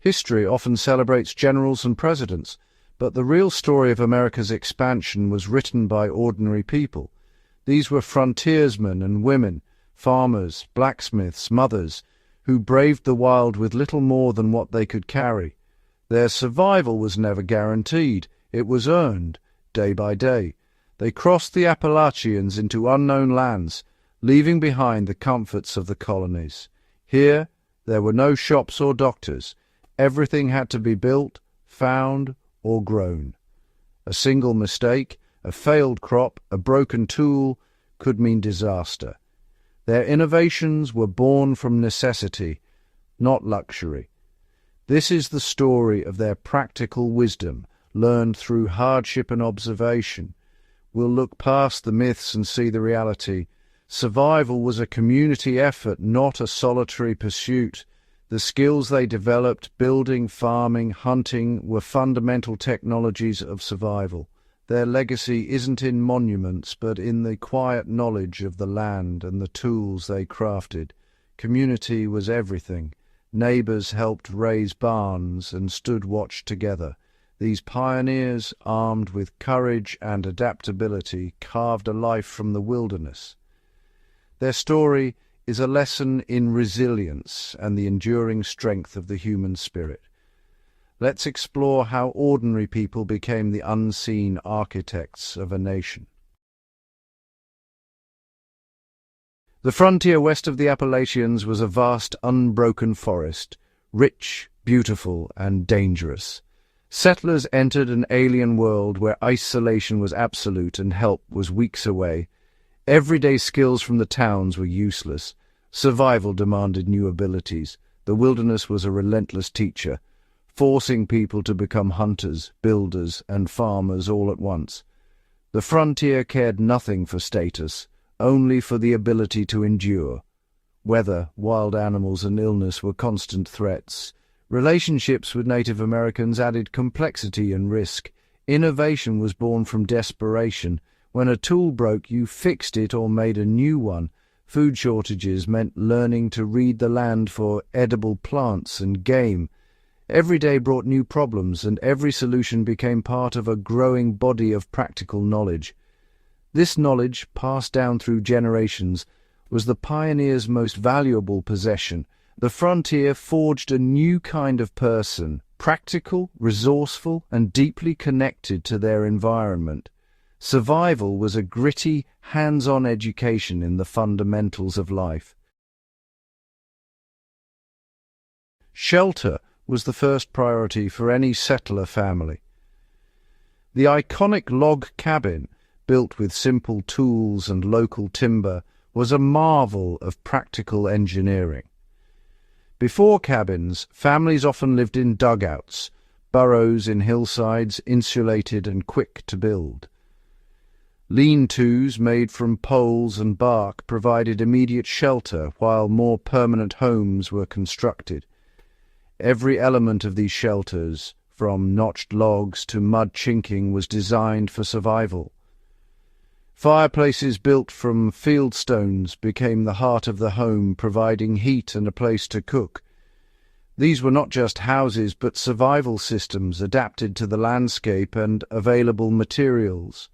History often celebrates generals and presidents, but the real story of America's expansion was written by ordinary people. These were frontiersmen and women, farmers, blacksmiths, mothers, who braved the wild with little more than what they could carry. Their survival was never guaranteed. It was earned, day by day. They crossed the Appalachians into unknown lands, leaving behind the comforts of the colonies. Here, there were no shops or doctors. Everything had to be built, found, or grown. A single mistake, a failed crop, a broken tool could mean disaster. Their innovations were born from necessity, not luxury. This is the story of their practical wisdom, learned through hardship and observation. We'll look past the myths and see the reality. Survival was a community effort, not a solitary pursuit. The skills they developed, building, farming, hunting, were fundamental technologies of survival. Their legacy isn't in monuments, but in the quiet knowledge of the land and the tools they crafted. Community was everything. Neighbors helped raise barns and stood watch together. These pioneers, armed with courage and adaptability, carved a life from the wilderness. Their story is a lesson in resilience and the enduring strength of the human spirit. Let's explore how ordinary people became the unseen architects of a nation. The frontier west of the Appalachians was a vast, unbroken forest, rich, beautiful, and dangerous. Settlers entered an alien world where isolation was absolute and help was weeks away. Everyday skills from the towns were useless. Survival demanded new abilities. The wilderness was a relentless teacher, forcing people to become hunters, builders, and farmers all at once. The frontier cared nothing for status, only for the ability to endure. Weather, wild animals, and illness were constant threats. Relationships with Native Americans added complexity and risk. Innovation was born from desperation. When a tool broke, you fixed it or made a new one. Food shortages meant learning to read the land for edible plants and game. Every day brought new problems, and every solution became part of a growing body of practical knowledge. This knowledge, passed down through generations, was the pioneers' most valuable possession. The frontier forged a new kind of person, practical, resourceful, and deeply connected to their environment. Survival was a gritty, hands-on education in the fundamentals of life. Shelter was the first priority for any settler family. The iconic log cabin, built with simple tools and local timber, was a marvel of practical engineering. Before cabins, families often lived in dugouts, burrows in hillsides, insulated and quick to build. Lean-tos made from poles and bark provided immediate shelter, while more permanent homes were constructed. Every element of these shelters, from notched logs to mud chinking, was designed for survival. Fireplaces built from field stones became the heart of the home, providing heat and a place to cook. These were not just houses, but survival systems adapted to the landscape and available materials.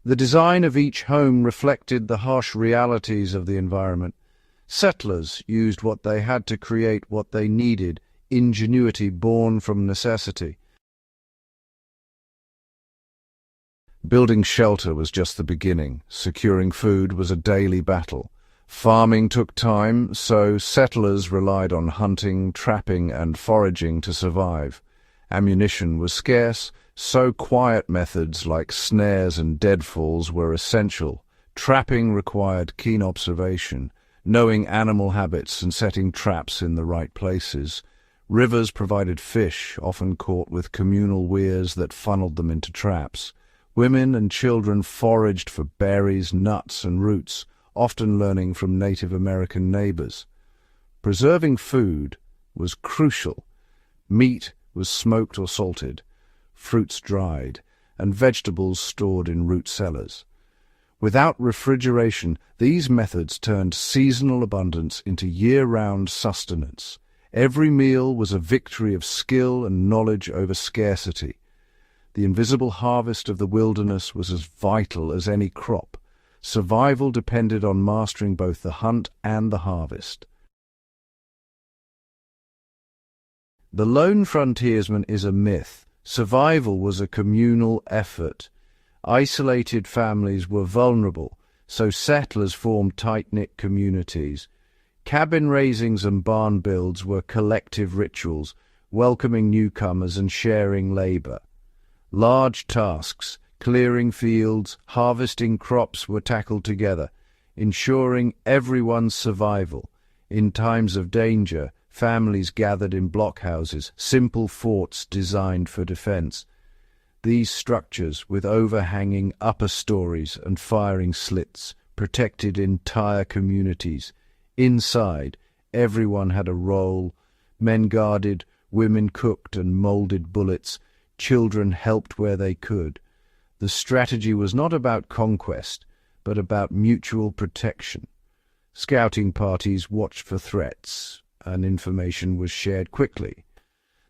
The design of each home reflected the harsh realities of the environment. Settlers used what they had to create what they needed, ingenuity born from necessity. Building shelter was just the beginning. Securing food was a daily battle. Farming took time, so settlers relied on hunting, trapping, and foraging to survive. Ammunition was scarce, so quiet methods like snares and deadfalls were essential. Trapping required keen observation, knowing animal habits and setting traps in the right places. Rivers provided fish, often caught with communal weirs that funneled them into traps. Women and children foraged for berries, nuts, and roots, often learning from Native American neighbors. Preserving food was crucial. Meat was smoked or salted, fruits dried, and vegetables stored in root cellars. Without refrigeration, these methods turned seasonal abundance into year-round sustenance. Every meal was a victory of skill and knowledge over scarcity. The invisible harvest of the wilderness was as vital as any crop. Survival depended on mastering both the hunt and the harvest. The lone frontiersman is a myth. Survival was a communal effort. Isolated families were vulnerable, so settlers formed tight-knit communities. Cabin raisings and barn builds were collective rituals, welcoming newcomers and sharing labor. Large tasks, clearing fields, harvesting crops were tackled together, ensuring everyone's survival. In times of danger, families gathered in blockhouses, simple forts designed for defense. These structures, with overhanging upper stories and firing slits, protected entire communities. Inside, everyone had a role. Men guarded, women cooked and molded bullets, children helped where they could. The strategy was not about conquest, but about mutual protection. Scouting parties watched for threats, and information was shared quickly.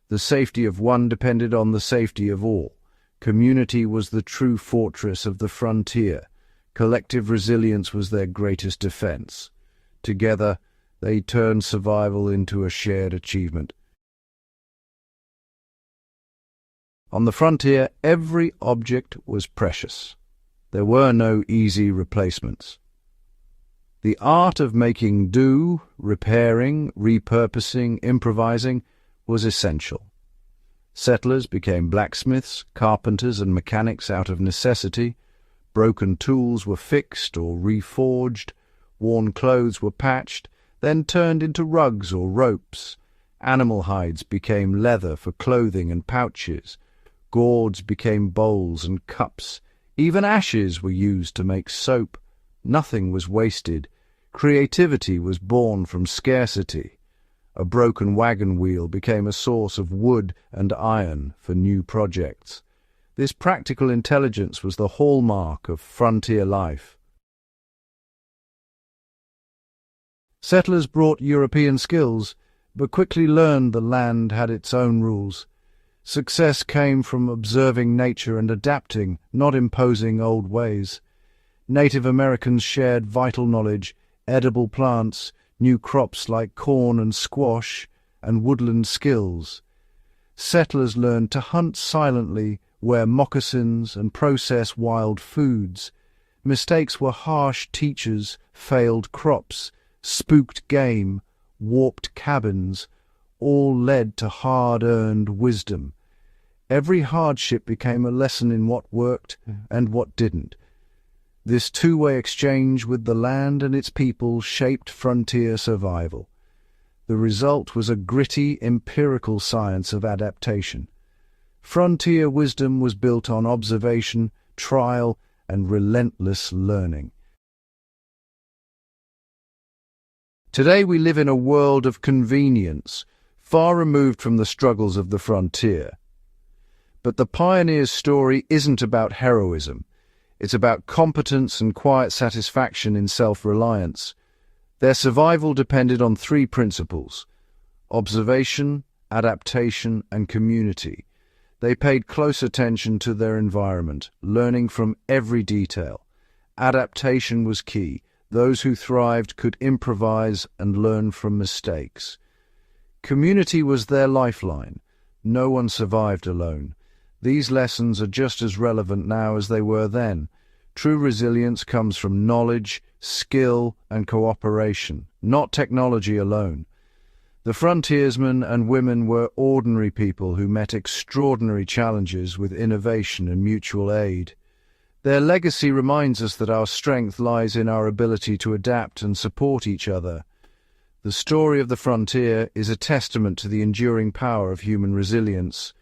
The safety of one depended on the safety of all. Community was the true fortress of the frontier. Collective resilience was their greatest defense. Together, they turned survival into a shared achievement. On the frontier, every object was precious. There were no easy replacements. The art of making do, repairing, repurposing, improvising was essential. Settlers became blacksmiths, carpenters, and mechanics out of necessity. Broken tools were fixed or reforged. Worn clothes were patched, then turned into rugs or ropes. Animal hides became leather for clothing and pouches. Gourds became bowls and cups. Even ashes were used to make soap. Nothing was wasted. Creativity was born from scarcity. A broken wagon wheel became a source of wood and iron for new projects. This practical intelligence was the hallmark of frontier life. Settlers brought European skills, but quickly learned the land had its own rules. Success came from observing nature and adapting, not imposing old ways. Native Americans shared vital knowledge, edible plants, new crops like corn and squash, and woodland skills. Settlers learned to hunt silently, wear moccasins, and process wild foods. Mistakes were harsh teachers, failed crops, spooked game, warped cabins, all led to hard-earned wisdom. Every hardship became a lesson in what worked and what didn't. This two-way exchange with the land and its people shaped frontier survival. The result was a gritty, empirical science of adaptation. Frontier wisdom was built on observation, trial, and relentless learning. Today we live in a world of convenience, far removed from the struggles of the frontier. But the pioneer's story isn't about heroism. It's about competence and quiet satisfaction in self-reliance. Their survival depended on three principles: observation, adaptation, and community. They paid close attention to their environment, learning from every detail. Adaptation was key. Those who thrived could improvise and learn from mistakes. Community was their lifeline. No one survived alone. These lessons are just as relevant now as they were then. True resilience comes from knowledge, skill, and cooperation, not technology alone. The frontiersmen and women were ordinary people who met extraordinary challenges with innovation and mutual aid. Their legacy reminds us that our strength lies in our ability to adapt and support each other. The story of the frontier is a testament to the enduring power of human resilience.